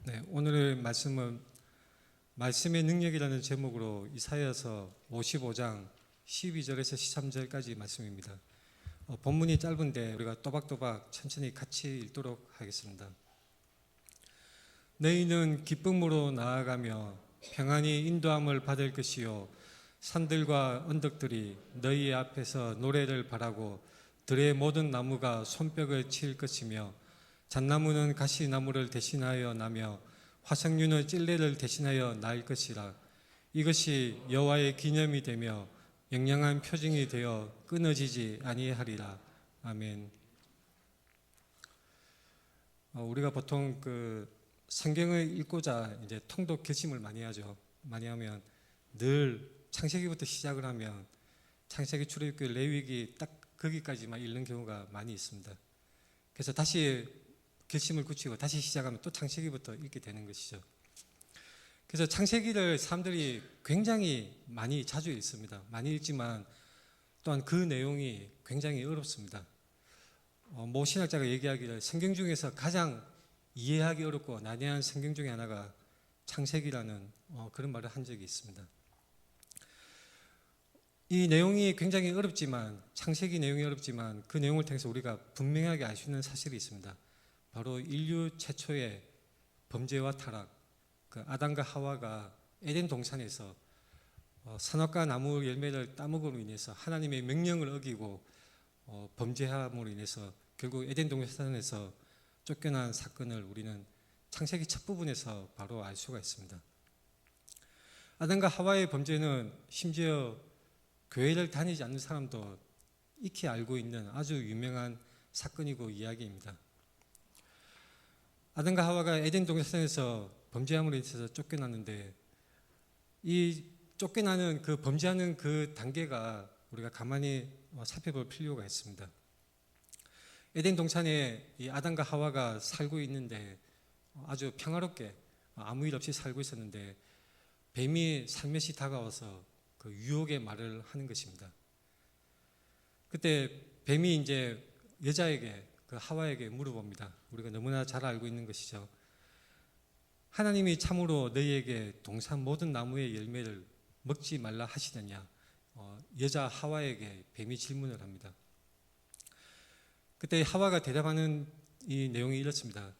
네, 오늘의 말씀은 말씀의 능력이라는 제목으로 이사야서 55장 12절에서 13절까지 말씀입니다. 본문이 짧은데 우리가 또박또박 천천히 같이 읽도록 하겠습니다. 너희는 기쁨으로 나아가며 평안히 인도함을 받을 것이요 산들과 언덕들이 너희 앞에서 노래를 바라고 들의 모든 나무가 손뼉을 칠 것이며 잣나무는 가시나무를 대신하여 나며 화석류는 찔레를 대신하여 날 것이라. 이것이 여호와의 기념이 되며 영영한 표징이 되어 끊어지지 아니하리라. 아멘. 우리가 보통 성경을 읽고자 이제 통독 결심을 많이 하죠. 많이 하면 늘 창세기부터 시작을 하면 창세기, 출애굽기, 레위기 딱 거기까지만 읽는 경우가 많이 있습니다. 그래서 다시 결심을 굳히고 다시 시작하면 또 창세기부터 읽게 되는 것이죠. 그래서 창세기를 사람들이 굉장히 많이 자주 읽습니다. 많이 읽지만 또한 그 내용이 굉장히 어렵습니다. 모 신학자가 얘기하기를 성경 중에서 가장 이해하기 어렵고 난해한 성경 중에 하나가 창세기라는 그런 말을 한 적이 있습니다. 이 내용이 굉장히 어렵지만, 창세기 내용이 어렵지만 그 내용을 통해서 우리가 분명하게 알 수 있는 사실이 있습니다. 바로 인류 최초의 범죄와 타락, 아담과 하와가 에덴 동산에서 선악과 나무 열매를 따먹음으로 인해서 하나님의 명령을 어기고 범죄함으로 인해서 결국 에덴 동산에서 쫓겨난 사건을 우리는 창세기 첫 부분에서 바로 알 수가 있습니다. 아담과 하와의 범죄는 심지어 교회를 다니지 않는 사람도 익히 알고 있는 아주 유명한 사건이고 이야기입니다. 아담과 하와가 에덴 동산에서 범죄함으로 인해서 쫓겨났는데, 이 쫓겨나는 범죄하는 그 단계가 우리가 가만히 살펴볼 필요가 있습니다. 에덴 동산에 이 아담과 하와가 살고 있는데 아주 평화롭게 아무 일 없이 살고 있었는데 뱀이 살며시 다가와서 그 유혹의 말을 하는 것입니다. 그때 뱀이 이제 여자에게, 하와에게 물어봅니다. 우리가 너무나 잘 알고 있는 것이죠. 하나님이 참으로 너희에게 동산 모든 나무의 열매를 먹지 말라 하시느냐? 여자 하와에게 뱀이 질문을 합니다. 그때 하와가 대답하는 이 내용이 이렇습니다.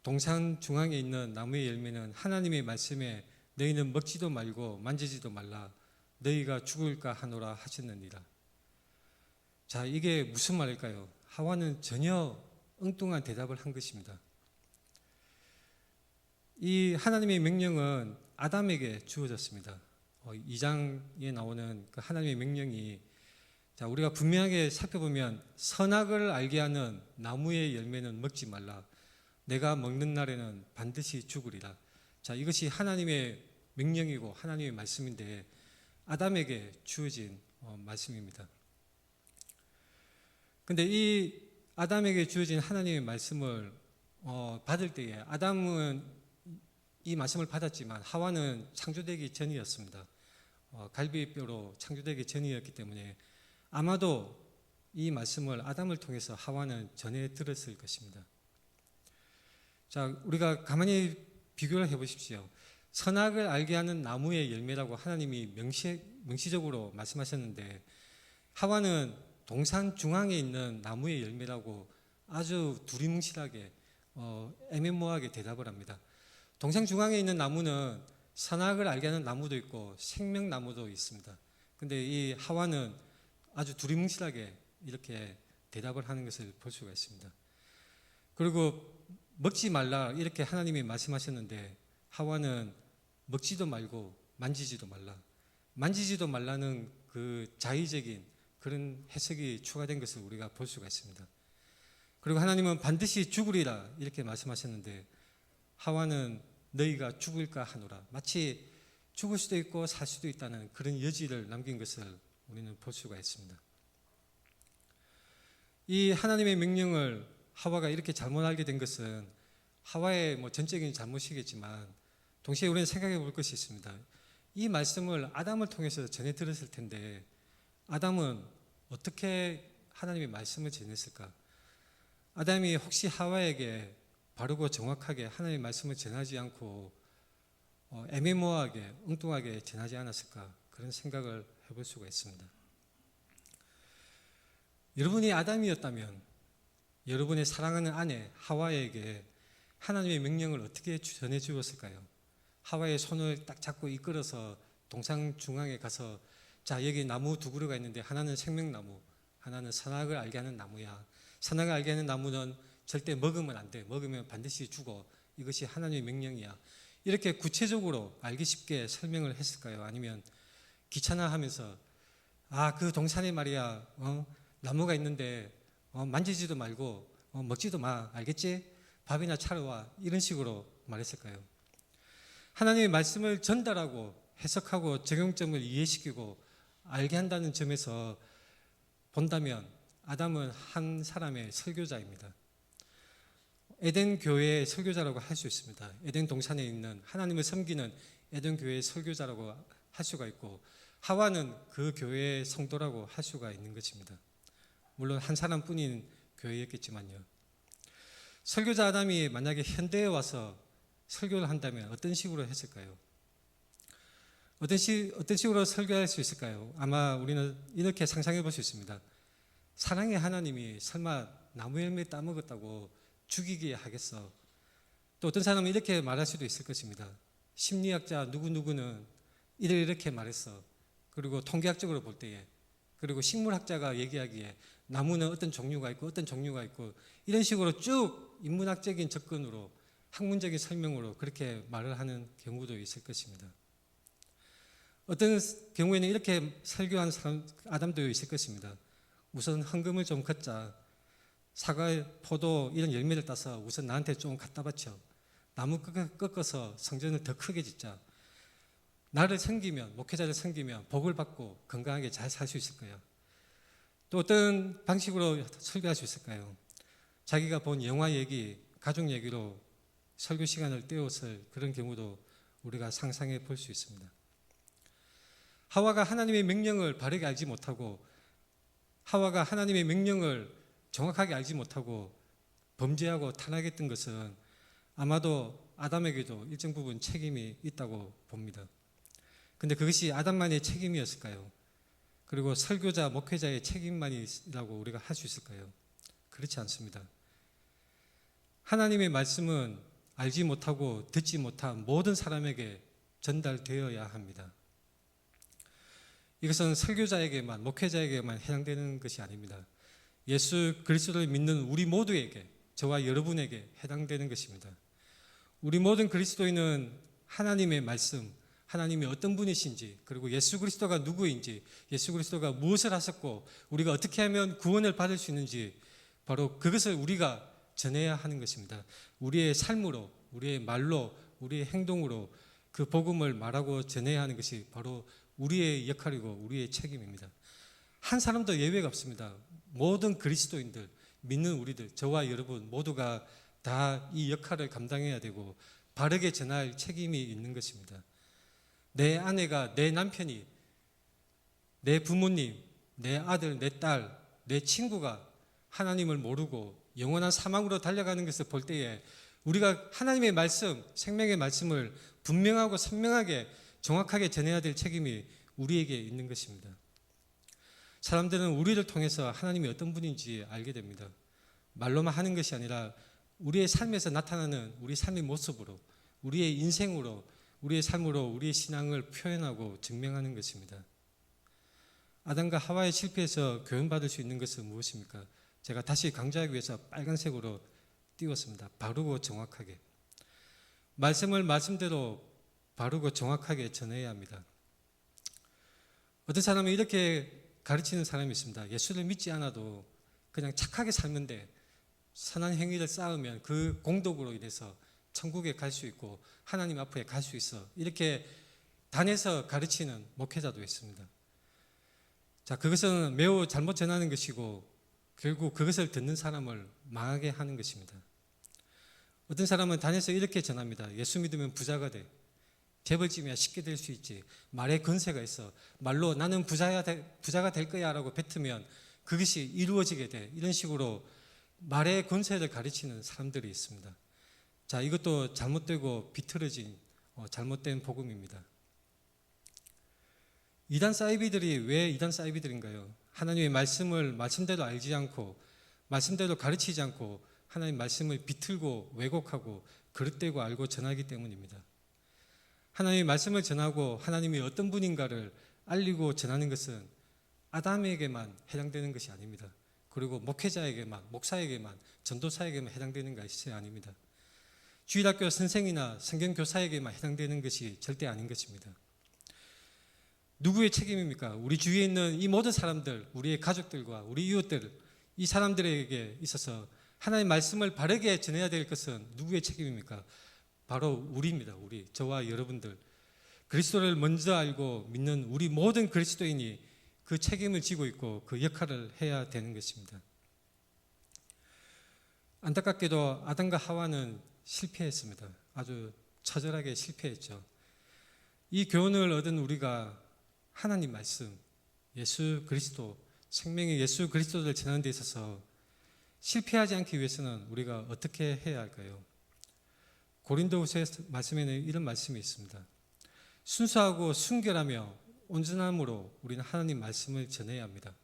동산 중앙에 있는 나무의 열매는 하나님의 말씀에 너희는 먹지도 말고 만지지도 말라. 너희가 죽을까 하노라 하셨느니라. 자, 이게 무슨 말일까요? 하와는 전혀 엉뚱한 대답을 한 것입니다. 이 하나님의 명령은 아담에게 주어졌습니다. 2장에 나오는 그 하나님의 명령이, 자, 우리가 분명하게 살펴보면 선악을 알게 하는 나무의 열매는 먹지 말라. 내가 먹는 날에는 반드시 죽으리라. 자, 이것이 하나님의 명령이고 하나님의 말씀인데 아담에게 주어진 말씀입니다. 근데 이 아담에게 주어진 하나님의 말씀을 받을 때에 아담은 이 말씀을 받았지만 하와는 창조되기 전이었습니다. 갈비뼈로 창조되기 전이었기 때문에 아마도 이 말씀을 아담을 통해서 하와는 전해 들었을 것입니다. 자, 우리가 가만히 비교를 해보십시오. 선악을 알게 하는 나무의 열매라고 하나님이 명시적으로 말씀하셨는데 하와는 동산 중앙에 있는 나무의 열매라고 아주 두리뭉실하게 애매모호하게 대답을 합니다. 동산 중앙에 있는 나무는 선악을 알게 하는 나무도 있고 생명나무도 있습니다. 근데 이 하와는 아주 두리뭉실하게 이렇게 대답을 하는 것을 볼 수가 있습니다. 그리고 먹지 말라 이렇게 하나님이 말씀하셨는데 하와는 먹지도 말고 만지지도 말라. 만지지도 말라는 그 자의적인 그런 해석이 추가된 것을 우리가 볼 수가 있습니다. 그리고 하나님은 반드시 죽으리라 이렇게 말씀하셨는데 하와는 너희가 죽을까 하노라. 마치 죽을 수도 있고 살 수도 있다는 그런 여지를 남긴 것을 우리는 볼 수가 있습니다. 이 하나님의 명령을 하와가 이렇게 잘못 알게 된 것은 하와의 전적인 잘못이겠지만 동시에 우리는 생각해 볼 것이 있습니다. 이 말씀을 아담을 통해서 전해 들었을 텐데 아담은 어떻게 하나님의 말씀을 전했을까? 아담이 혹시 하와에게 바르고 정확하게 하나님의 말씀을 전하지 않고 애매모호하게 엉뚱하게 전하지 않았을까, 그런 생각을 해볼 수가 있습니다. 여러분이 아담이었다면 여러분의 사랑하는 아내 하와에게 하나님의 명령을 어떻게 전해 주었을까요? 하와의 손을 딱 잡고 이끌어서 동상 중앙에 가서, 자, 여기 나무 두 그루가 있는데 하나는 생명나무, 하나는 선악을 알게 하는 나무야. 선악을 알게 하는 나무는 절대 먹으면 안 돼. 먹으면 반드시 죽어. 이것이 하나님의 명령이야. 이렇게 구체적으로 알기 쉽게 설명을 했을까요? 아니면 귀찮아하면서, 그 동산에 말이야, 나무가 있는데 만지지도 말고 먹지도 마, 알겠지? 밥이나 차러 와, 이런 식으로 말했을까요? 하나님의 말씀을 전달하고 해석하고 적용점을 이해시키고 알게 한다는 점에서 본다면 아담은 한 사람의 설교자입니다. 에덴 교회의 설교자라고 할 수 있습니다. 에덴 동산에 있는 하나님을 섬기는 에덴 교회의 설교자라고 할 수가 있고, 하와는 그 교회의 성도라고 할 수가 있는 것입니다. 물론 한 사람뿐인 교회였겠지만요. 설교자 아담이 만약에 현대에 와서 설교를 한다면 어떤 식으로 했을까요? 어떤 식으로 설교할 수 있을까요? 아마 우리는 이렇게 상상해 볼 수 있습니다. 사랑의 하나님이 설마 나무 열매 따먹었다고 죽이게 하겠어? 또 어떤 사람은 이렇게 말할 수도 있을 것입니다. 심리학자 누구누구는 이렇게 말했어. 그리고 통계학적으로 볼 때에, 그리고 식물학자가 얘기하기에 나무는 어떤 종류가 있고 어떤 종류가 있고, 이런 식으로 쭉 인문학적인 접근으로, 학문적인 설명으로 그렇게 말을 하는 경우도 있을 것입니다. 어떤 경우에는 이렇게 설교한 사람, 아담도 있을 것입니다. 우선 헌금을 좀 걷자. 사과, 포도 이런 열매를 따서 우선 나한테 좀 갖다 바쳐. 나무 꺾어서 성전을 더 크게 짓자. 나를 섬기면, 목회자를 섬기면 복을 받고 건강하게 잘 살 수 있을 거야. 또 어떤 방식으로 설교할 수 있을까요? 자기가 본 영화 얘기, 가족 얘기로 설교 시간을 때웠을 그런 경우도 우리가 상상해 볼 수 있습니다. 하와가 하나님의 명령을 바르게 알지 못하고, 하와가 하나님의 명령을 정확하게 알지 못하고 범죄하고 타락했던 것은 아마도 아담에게도 일정 부분 책임이 있다고 봅니다. 근데 그것이 아담만의 책임이었을까요? 그리고 설교자, 목회자의 책임만이라고 우리가 할 수 있을까요? 그렇지 않습니다. 하나님의 말씀은 알지 못하고 듣지 못한 모든 사람에게 전달되어야 합니다. 이것은 설교자에게만, 목회자에게만 해당되는 것이 아닙니다. 예수 그리스도를 믿는 우리 모두에게, 저와 여러분에게 해당되는 것입니다. 우리 모든 그리스도인은 하나님의 말씀, 하나님이 어떤 분이신지, 그리고 예수 그리스도가 누구인지, 예수 그리스도가 무엇을 하셨고 우리가 어떻게 하면 구원을 받을 수 있는지, 바로 그것을 우리가 전해야 하는 것입니다. 우리의 삶으로, 우리의 말로, 우리의 행동으로 그 복음을 말하고 전해야 하는 것이 바로 우리의 역할이고 우리의 책임입니다. 한 사람도 예외가 없습니다. 모든 그리스도인들, 믿는 우리들, 저와 여러분 모두가 다 이 역할을 감당해야 되고 바르게 전할 책임이 있는 것입니다. 내 아내가, 내 남편이, 내 부모님, 내 아들, 내 딸, 내 친구가 하나님을 모르고 영원한 사망으로 달려가는 것을 볼 때에 우리가 하나님의 말씀, 생명의 말씀을 분명하고 선명하게 정확하게 전해야 될 책임이 우리에게 있는 것입니다. 사람들은 우리를 통해서 하나님이 어떤 분인지 알게 됩니다. 말로만 하는 것이 아니라 우리의 삶에서 나타나는 우리 삶의 모습으로, 우리의 인생으로, 우리의 삶으로 우리의 신앙을 표현하고 증명하는 것입니다. 아담과 하와의 실패에서 교훈받을 수 있는 것은 무엇입니까? 제가 다시 강조하기 위해서 빨간색으로 띄웠습니다. 바르고 정확하게. 말씀을 말씀대로 바르고 정확하게 전해야 합니다. 어떤 사람은 이렇게 가르치는 사람이 있습니다. 예수를 믿지 않아도 그냥 착하게 살면 돼. 선한 행위를 쌓으면 그 공덕으로 인해서 천국에 갈 수 있고 하나님 앞에 갈 수 있어. 이렇게 단해서 가르치는 목회자도 있습니다. 자, 그것은 매우 잘못 전하는 것이고 결국 그것을 듣는 사람을 망하게 하는 것입니다. 어떤 사람은 단해서 이렇게 전합니다. 예수 믿으면 부자가 돼. 재벌집이야 쉽게 될 수 있지. 말에 건세가 있어. 말로 나는 부자가 될 거야 라고 뱉으면 그것이 이루어지게 돼. 이런 식으로 말의 권세를 가르치는 사람들이 있습니다. 자, 이것도 잘못되고 비틀어진 잘못된 복음입니다. 이단 사이비들이 왜 이단 사이비들인가요? 하나님의 말씀을 말씀대로 알지 않고 말씀대로 가르치지 않고 하나님 말씀을 비틀고 왜곡하고 그릇되고 알고 전하기 때문입니다. 하나님의 말씀을 전하고 하나님이 어떤 분인가를 알리고 전하는 것은 아담에게만 해당되는 것이 아닙니다. 그리고 목회자에게만, 목사에게만, 전도사에게만 해당되는 것이 아닙니다. 주일학교 선생이나 성경교사에게만 해당되는 것이 절대 아닌 것입니다. 누구의 책임입니까? 우리 주위에 있는 이 모든 사람들, 우리의 가족들과 우리 이웃들, 이 사람들에게 있어서 하나님의 말씀을 바르게 전해야 될 것은 누구의 책임입니까? 바로 우리입니다. 우리, 저와 여러분들. 그리스도를 먼저 알고 믿는 우리 모든 그리스도인이 그 책임을 지고 있고 그 역할을 해야 되는 것입니다. 안타깝게도 아담과 하와는 실패했습니다. 아주 처절하게 실패했죠. 이 교훈을 얻은 우리가 하나님 말씀, 예수 그리스도, 생명의 예수 그리스도를 전하는 데 있어서 실패하지 않기 위해서는 우리가 어떻게 해야 할까요? 고린도후서 말씀에는 이런 말씀이 있습니다. 순수하고 순결하며 온전함으로 우리는 하나님 말씀을 전해야 합니다.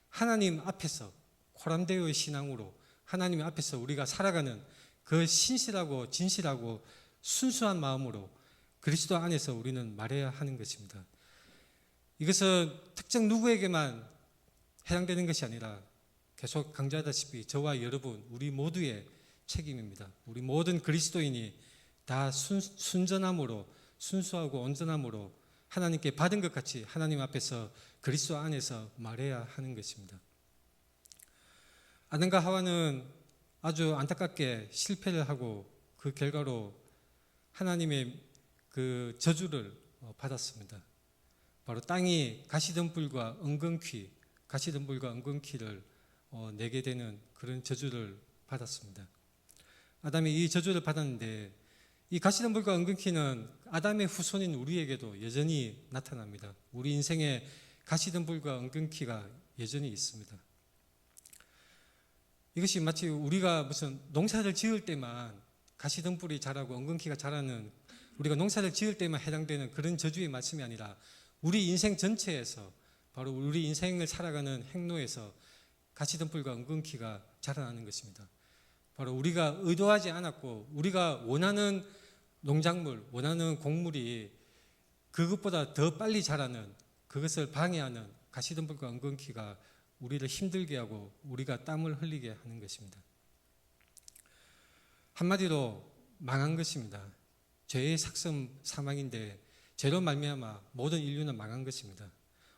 하나님 앞에서 코람데오의 신앙으로 하나님 앞에서 우리가 살아가는 그 신실하고 진실하고 순수한 마음으로 그리스도 안에서 우리는 말해야 하는 것입니다. 이것은 특정 누구에게만 해당되는 것이 아니라 계속 강조하다시피 저와 여러분 우리 모두의 책임입니다. 우리 모든 그리스도인이 다 순전함으로 순수하고 온전함으로 하나님께 받은 것 같이 하나님 앞에서 그리스도 안에서 말해야 하는 것입니다. 아담과 하와는 아주 안타깝게 실패를 하고 그 결과로 하나님의 그 저주를 받았습니다. 바로 땅이 가시덤불과 은근키를 내게 되는 그런 저주를 받았습니다. 아담이 이 저주를 받았는데 이 가시덤불과 은근키는 아담의 후손인 우리에게도 여전히 나타납니다. 우리 인생에 가시덤불과 은근키가 여전히 있습니다. 이것이 마치 우리가 무슨 농사를 지을 때만 가시덤불이 자라고 은근키가 자라는 우리가 농사를 지을 때만 해당되는 그런 저주의 말씀이 아니라 우리 인생 전체에서 바로 우리 인생을 살아가는 행로에서 가시덤불과 은근키가 자라나는 것입니다. 바로 우리가 의도하지 않았고 우리가 원하는 농작물, 원하는 곡물이 그것보다 더 빨리 자라는 그것을 방해하는 가시덤불과 은근키가 우리를 힘들게 하고 우리가 땀을 흘리게 하는 것입니다. 한마디로 망한 것입니다. 죄의 삭선 사망인데 죄로 말미암아 모든 인류는 망한 것입니다.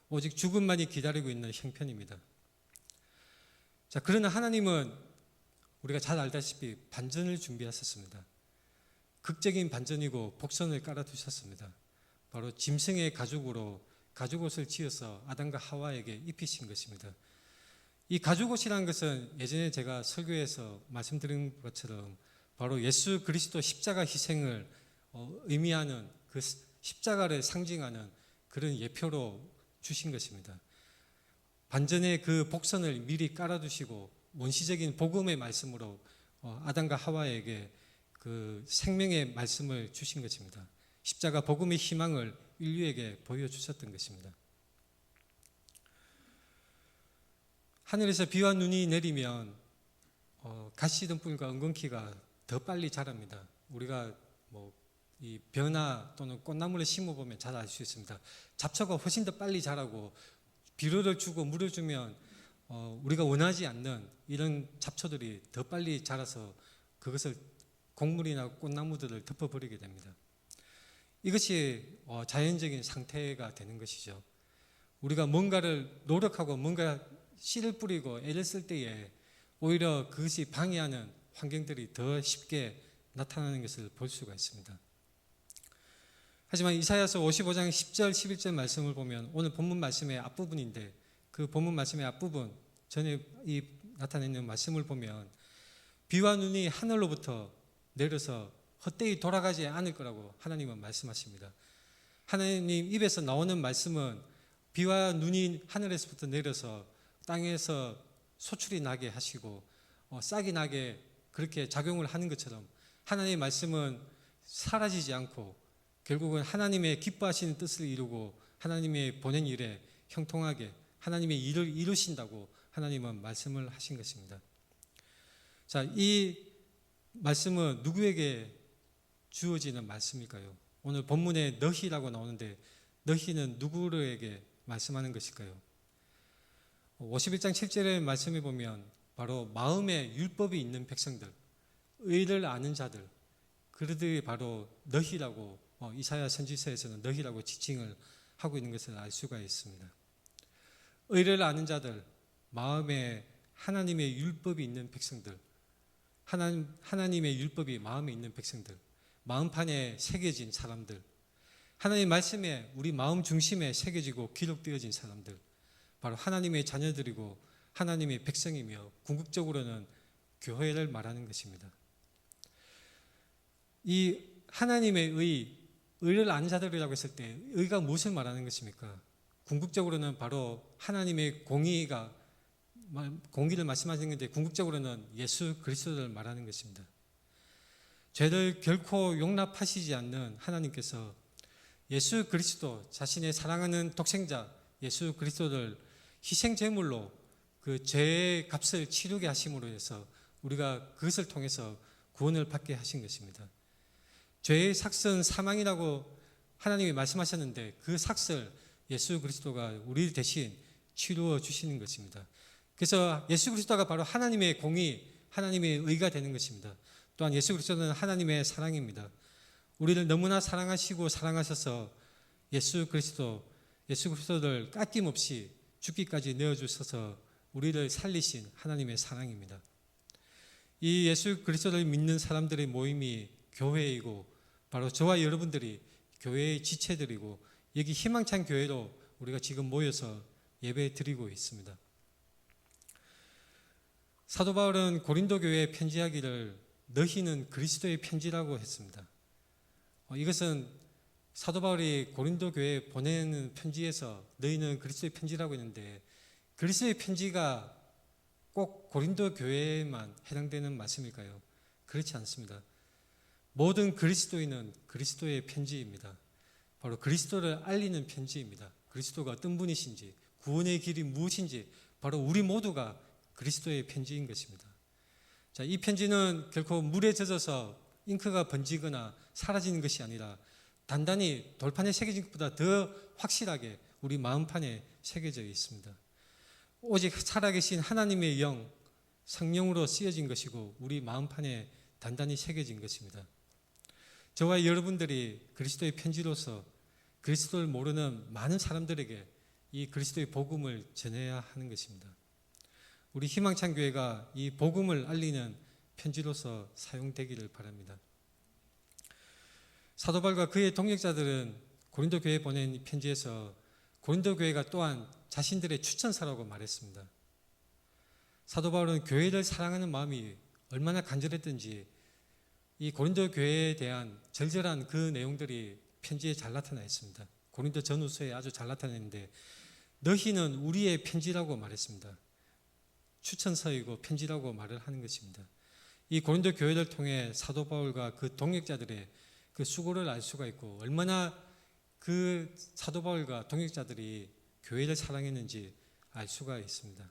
오직 죽음만이 기다리고 있는 형편입니다. 자, 그러나 하나님은 우리가 잘 알다시피 반전을 준비하셨습니다. 극적인 반전이고 복선을 깔아두셨습니다. 바로 짐승의 가죽으로 가죽옷을 지어서 아담과 하와에게 입히신 것입니다. 이 가죽옷이라는 것은 예전에 제가 설교에서 말씀드린 것처럼 바로 예수 그리스도 십자가 희생을 의미하는 그 십자가를 상징하는 그런 예표로 주신 것입니다. 반전의 그 복선을 미리 깔아두시고 원시적인 복음의 말씀으로 아담과 하와에게 그 생명의 말씀을 주신 것입니다. 십자가 복음의 희망을 인류에게 보여주셨던 것입니다. 하늘에서 비와 눈이 내리면 가시덤불과 은근키가 더 빨리 자랍니다. 우리가 이 벼나 또는 꽃나무를 심어보면 잘 알 수 있습니다. 잡초가 훨씬 더 빨리 자라고 비료를 주고 물을 주면 우리가 원하지 않는 이런 잡초들이 더 빨리 자라서 그것을 곡물이나 꽃나무들을 덮어버리게 됩니다. 이것이 자연적인 상태가 되는 것이죠. 우리가 뭔가를 노력하고 뭔가 씨를 뿌리고 애를 쓸 때에 오히려 그것이 방해하는 환경들이 더 쉽게 나타나는 것을 볼 수가 있습니다. 하지만 이사야서 55장 10절 11절 말씀을 보면 오늘 본문 말씀의 앞부분인데 그 본문 말씀의 앞부분 전에 이 나타내는 말씀을 보면 비와 눈이 하늘로부터 내려서 헛되이 돌아가지 않을 거라고 하나님은 말씀하십니다. 하나님 입에서 나오는 말씀은 비와 눈이 하늘에서부터 내려서 땅에서 소출이 나게 하시고 싹이 나게 그렇게 작용을 하는 것처럼 하나님의 말씀은 사라지지 않고 결국은 하나님의 기뻐하시는 뜻을 이루고 하나님의 보낸 일에 형통하게 하나님의 일을 이루신다고 하나님은 말씀을 하신 것입니다. 자, 이 말씀은 누구에게 주어지는 말씀일까요? 오늘 본문에 너희라고 나오는데 너희는 누구에게 말씀하는 것일까요? 51장 7절의 말씀에 보면 바로 마음에 율법이 있는 백성들, 의를 아는 자들, 그들이 바로 너희라고 이사야 선지서에서는 너희라고 지칭을 하고 있는 것을 알 수가 있습니다. 의를 아는 자들, 마음에 하나님의 율법이 있는 백성들, 하나님의 율법이 마음에 있는 백성들, 마음판에 새겨진 사람들, 하나님의 말씀에 우리 마음 중심에 새겨지고 기록되어진 사람들, 바로 하나님의 자녀들이고 하나님의 백성이며 궁극적으로는 교회를 말하는 것입니다. 이 하나님의 의를 아는 자들이라고 했을 때 의가 무엇을 말하는 것입니까? 궁극적으로는 바로 하나님의 공의를 말씀하시는 건데 궁극적으로는 예수 그리스도를 말하는 것입니다. 죄를 결코 용납하시지 않는 하나님께서 예수 그리스도 자신의 사랑하는 독생자 예수 그리스도를 희생 제물로 그 죄의 값을 치르게 하심으로 해서 우리가 그것을 통해서 구원을 받게 하신 것입니다. 죄의 삭은 사망이라고 하나님이 말씀하셨는데 그 삭을 예수 그리스도가 우리 대신 치루어 주시는 것입니다. 그래서 예수 그리스도가 바로 하나님의 공의, 하나님의 의가 되는 것입니다. 또한 예수 그리스도는 하나님의 사랑입니다. 우리를 너무나 사랑하시고 사랑하셔서 예수 그리스도를 깎임없이 죽기까지 내어주셔서 우리를 살리신 하나님의 사랑입니다. 이 예수 그리스도를 믿는 사람들의 모임이 교회이고 바로 저와 여러분들이 교회의 지체들이고 여기 희망찬 교회로 우리가 지금 모여서 예배 드리고 있습니다. 사도 바울은 고린도 교회에 편지하기를 너희는 그리스도의 편지라고 했습니다. 이것은 사도 바울이 고린도 교회에 보내는 편지에서 너희는 그리스도의 편지라고 했는데 그리스도의 편지가 꼭 고린도 교회에만 해당되는 말씀일까요? 그렇지 않습니다. 모든 그리스도인은 그리스도의 편지입니다. 바로 그리스도를 알리는 편지입니다. 그리스도가 어떤 분이신지 구원의 길이 무엇인지 바로 우리 모두가 그리스도의 편지인 것입니다. 자, 이 편지는 결코 물에 젖어서 잉크가 번지거나 사라지는 것이 아니라 단단히 돌판에 새겨진 것보다 더 확실하게 우리 마음판에 새겨져 있습니다. 오직 살아계신 하나님의 영, 성령으로 쓰여진 것이고 우리 마음판에 단단히 새겨진 것입니다. 저와 여러분들이 그리스도의 편지로서 그리스도를 모르는 많은 사람들에게 이 그리스도의 복음을 전해야 하는 것입니다. 우리 희망찬 교회가 이 복음을 알리는 편지로서 사용되기를 바랍니다. 사도 바울과 그의 동역자들은 고린도 교회에 보낸 이 편지에서 고린도 교회가 또한 자신들의 추천사라고 말했습니다. 사도 바울은 교회를 사랑하는 마음이 얼마나 간절했던지 이 고린도 교회에 대한 절절한 그 내용들이 편지에 잘 나타나 있습니다. 고린도 전후서에 아주 잘 나타내는데 너희는 우리의 편지라고 말했습니다. 추천서이고 편지라고 말을 하는 것입니다. 이 고린도 교회를 통해 사도 바울과 그 동역자들의 그 수고를 알 수가 있고 얼마나 그 사도 바울과 동역자들이 교회를 사랑했는지 알 수가 있습니다.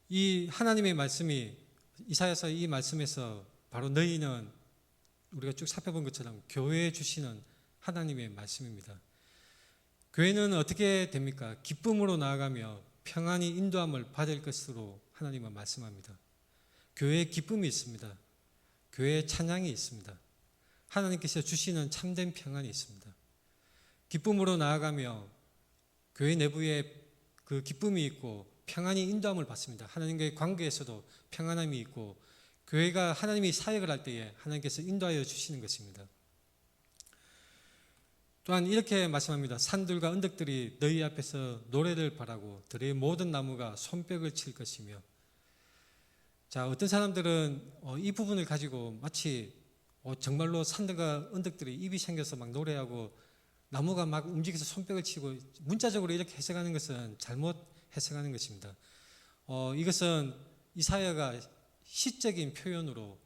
이 하나님의 말씀이 이사야서 이 말씀에서 바로 너희는 우리가 쭉 살펴본 것처럼 교회에 주시는 하나님의 말씀입니다. 교회는 어떻게 됩니까? 기쁨으로 나아가며 평안히 인도함을 받을 것으로 하나님은 말씀합니다. 교회에 기쁨이 있습니다. 교회에 찬양이 있습니다. 하나님께서 주시는 참된 평안이 있습니다. 기쁨으로 나아가며 교회 내부에 그 기쁨이 있고 평안히 인도함을 받습니다. 하나님과의 관계에서도 평안함이 있고 교회가 하나님이 사역을 할 때에 하나님께서 인도하여 주시는 것입니다. 또한 이렇게 말씀합니다. 산들과 언덕들이 너희 앞에서 노래를 바라고 들의 모든 나무가 손뼉을 칠 것이며. 자, 어떤 사람들은 이 부분을 가지고 마치 정말로 산들과 언덕들이 입이 생겨서 막 노래하고 나무가 막 움직여서 손뼉을 치고 문자적으로 이렇게 해석하는 것은 잘못 해석하는 것입니다. 이것은 이사야가 시적인 표현으로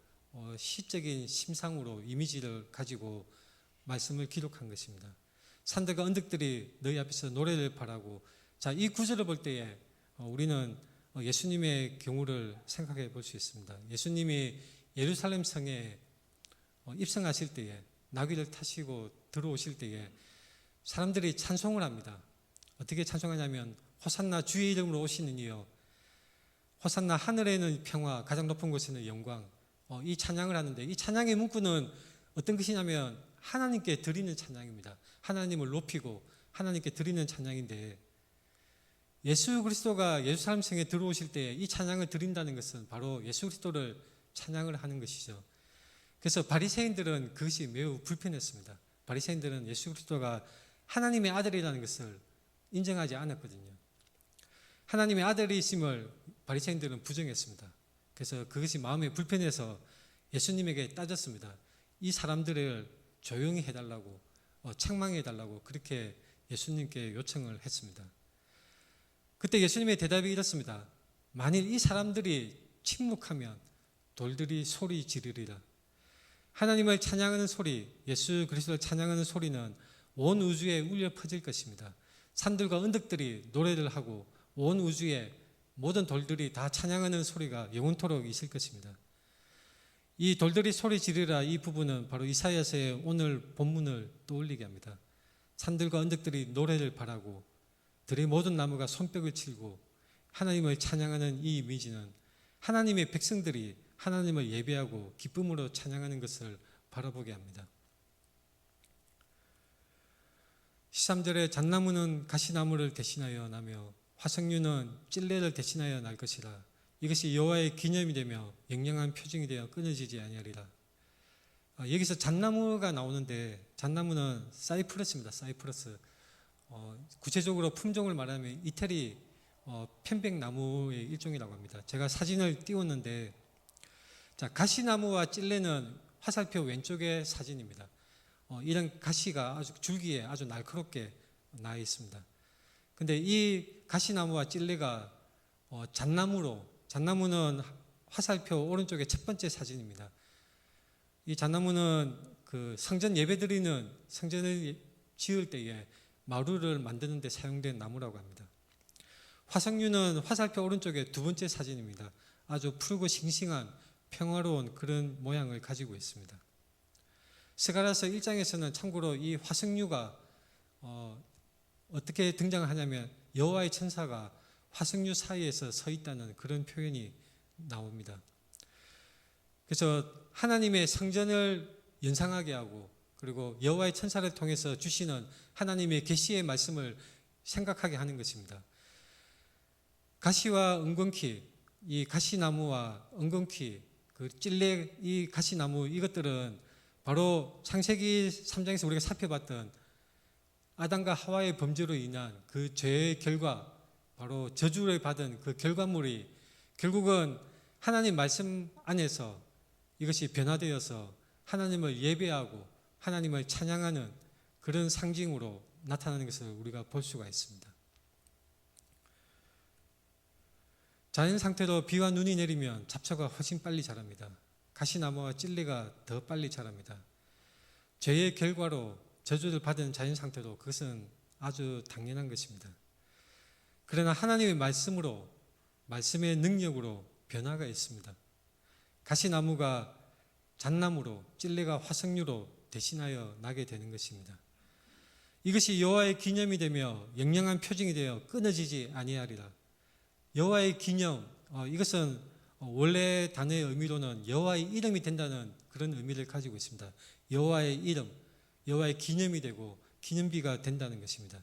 시적인 심상으로 이미지를 가지고 말씀을 기록한 것입니다. 산들과 언덕들이 너희 앞에서 노래를 바라고, 자, 이 구절을 볼 때에 우리는 예수님의 경우를 생각해 볼 수 있습니다. 예수님이 예루살렘 성에 입성하실 때에, 나귀를 타시고 들어오실 때에 사람들이 찬송을 합니다. 어떻게 찬송하냐면 호산나 주의 이름으로 오시는 이여, 호산나 하늘에는 평화, 가장 높은 곳에는 영광, 이 찬양을 하는데, 이 찬양의 문구는 어떤 것이냐면 하나님께 드리는 찬양입니다. 하나님을 높이고 하나님께 드리는 찬양인데, 예수 그리스도가 예루살렘 성에 들어오실 때 이 찬양을 드린다는 것은 바로 예수 그리스도를 찬양을 하는 것이죠. 그래서 바리새인들은 그것이 매우 불편했습니다. 바리새인들은 예수 그리스도가 하나님의 아들이라는 것을 인정하지 않았거든요. 하나님의 아들이심을 바리새인들은 부정했습니다. 그래서 그것이 마음에 불편해서 예수님에게 따졌습니다. 이 사람들을 조용히 해달라고, 책망해달라고 그렇게 예수님께 요청을 했습니다. 그때 예수님의 대답이 이렇습니다. 만일 이 사람들이 침묵하면 돌들이 소리 지르리라. 하나님을 찬양하는 소리, 예수 그리스도를 찬양하는 소리는 온 우주에 울려 퍼질 것입니다. 산들과 언덕들이 노래를 하고 온 우주에 모든 돌들이 다 찬양하는 소리가 영원토록 있을 것입니다. 이 돌들이 소리 지르라, 이 부분은 바로 이사야서의 오늘 본문을 떠올리게 합니다. 산들과 언덕들이 노래를 바라고 들의 모든 나무가 손뼉을 치고 하나님을 찬양하는 이 이미지는 하나님의 백성들이 하나님을 예배하고 기쁨으로 찬양하는 것을 바라보게 합니다. 13절에 잣나무는 가시나무를 대신하여 나며 화석류는 찔레를 대신하여 날 것이라. 이것이 여호와의 기념이 되며 영영한 표징이 되어 끊어지지 아니하리라. 여기서 잣나무가 나오는데, 잣나무는 사이프러스입니다. 사이프러스. 구체적으로 품종을 말하면 이태리 편백나무의 일종이라고 합니다. 제가 사진을 띄웠는데, 자, 가시나무와 찔레는 화살표 왼쪽의 사진입니다. 이런 가시가 아주 줄기에 아주 날카롭게 나 있습니다. 근데 이 가시나무와 찔레가 잣나무는 화살표 오른쪽의 첫 번째 사진입니다. 이 잣나무는 그 성전 예배드리는 성전을 지을 때에 마루를 만드는 데 사용된 나무라고 합니다. 화석류는 화살표 오른쪽의 두 번째 사진입니다. 아주 푸르고 싱싱한 평화로운 그런 모양을 가지고 있습니다. 스가랴서 1장에서는 참고로 이 화석류가 어떻게 등장을 하냐면 여호와의 천사가 화석류 사이에서 서 있다는 그런 표현이 나옵니다. 그래서 하나님의 성전을 연상하게 하고, 그리고 여호와의 천사를 통해서 주시는 하나님의 계시의 말씀을 생각하게 하는 것입니다. 가시와 엉겅퀴, 이 가시나무와 엉겅퀴, 그 찔레, 이 가시나무, 이것들은 바로 창세기 3장에서 우리가 살펴봤던 아담과 하와의 범죄로 인한 그 죄의 결과, 바로 저주를 받은 그 결과물이 결국은 하나님 말씀 안에서 이것이 변화되어서 하나님을 예배하고 하나님을 찬양하는 그런 상징으로 나타나는 것을 우리가 볼 수가 있습니다. 자연 상태로 비와 눈이 내리면 잡초가 훨씬 빨리 자랍니다. 가시나무와 찔레가 더 빨리 자랍니다. 죄의 결과로 저주를 받은 자연 상태로 그것은 아주 당연한 것입니다. 그러나 하나님의 말씀으로, 말씀의 능력으로 변화가 있습니다. 가시나무가 잣나무로, 찔레가 화석류로 대신하여 나게 되는 것입니다. 이것이 여호와의 기념이 되며 영영한 표징이 되어 끊어지지 아니하리라. 여호와의 기념, 이것은 원래 단어의 의미로는 여호와의 이름이 된다는 그런 의미를 가지고 있습니다. 여호와의 이름, 여호와의 기념이 되고 기념비가 된다는 것입니다.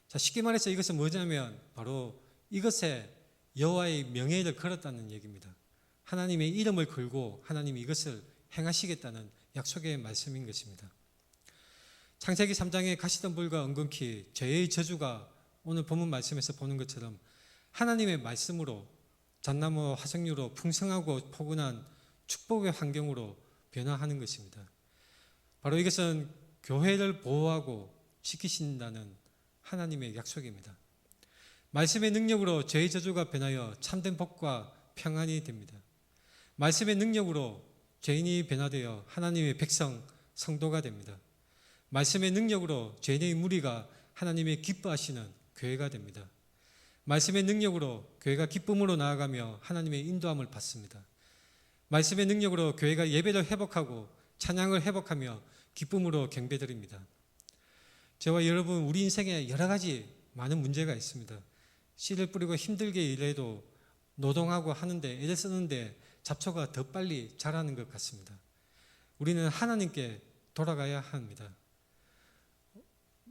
자, 쉽게 말해서 이것은 뭐냐면 바로 이것에 여호와의 명예를 걸었다는 얘기입니다. 하나님의 이름을 걸고 하나님이 이것을 행하시겠다는 약속의 말씀인 것입니다. 창세기 3장의 가시덤불과 엉겅퀴, 죄의 저주가 오늘 본문 말씀에서 보는 것처럼 하나님의 말씀으로 잣나무와 화석류로 풍성하고 포근한 축복의 환경으로 변화하는 것입니다. 바로 이것은 교회를 보호하고 지키신다는 하나님의 약속입니다. 말씀의 능력으로 죄의 저주가 변하여 참된 복과 평안이 됩니다. 말씀의 능력으로 죄인이 변화되어 하나님의 백성, 성도가 됩니다. 말씀의 능력으로 죄인의 무리가 하나님의 기뻐하시는 교회가 됩니다. 말씀의 능력으로 교회가 기쁨으로 나아가며 하나님의 인도함을 받습니다. 말씀의 능력으로 교회가 예배를 회복하고 찬양을 회복하며 기쁨으로 경배드립니다. 저와 여러분, 우리 인생에 여러 가지 많은 문제가 있습니다. 씨를 뿌리고 힘들게 일해도 노동하고 하는데, 애를 쓰는데 잡초가 더 빨리 자라는 것 같습니다. 우리는 하나님께 돌아가야 합니다.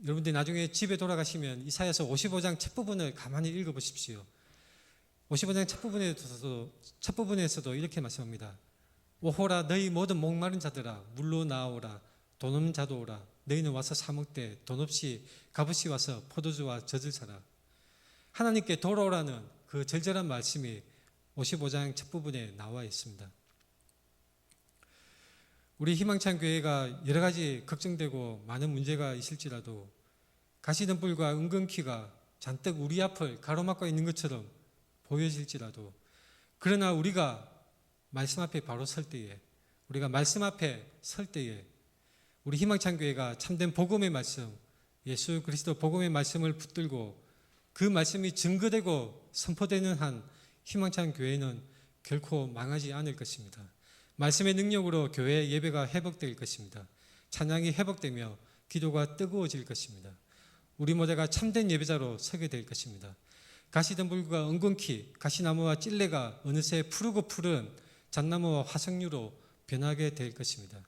여러분들이 나중에 집에 돌아가시면 이사야서 55장 첫 부분을 가만히 읽어보십시오. 55장 첫 부분에서도 이렇게 말씀합니다. 오호라, 너희 모든 목마른 자들아, 물로 나오라. 돈 없는 자도 오라. 너희는 와서 사 먹되 돈 없이 값없이 와서 포도주와 젖을 사라. 하나님께 돌아오라는 그 절절한 말씀이 55장 첫 부분에 나와 있습니다. 우리 희망찬 교회가 여러 가지 걱정되고 많은 문제가 있을지라도 가시덤불과 은근키가 잔뜩 우리 앞을 가로막고 있는 것처럼 보여질지라도, 그러나 우리가 말씀 앞에 바로 설 때에, 우리가 말씀 앞에 설 때에 우리 희망찬 교회가 참된 복음의 말씀, 예수 그리스도 복음의 말씀을 붙들고 그 말씀이 증거되고 선포되는 한 희망찬 교회는 결코 망하지 않을 것입니다. 말씀의 능력으로 교회 예배가 회복될 것입니다. 찬양이 회복되며 기도가 뜨거워질 것입니다. 우리 모두가 참된 예배자로 서게 될 것입니다. 가시덤불과 은근키, 가시나무와 찔레가 어느새 푸르고 푸른 잣나무와 화석류로 변하게 될 것입니다.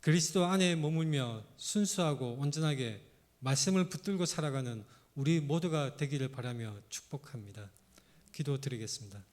그리스도 안에 머물며 순수하고 온전하게 말씀을 붙들고 살아가는 우리 모두가 되기를 바라며 축복합니다. 기도드리겠습니다.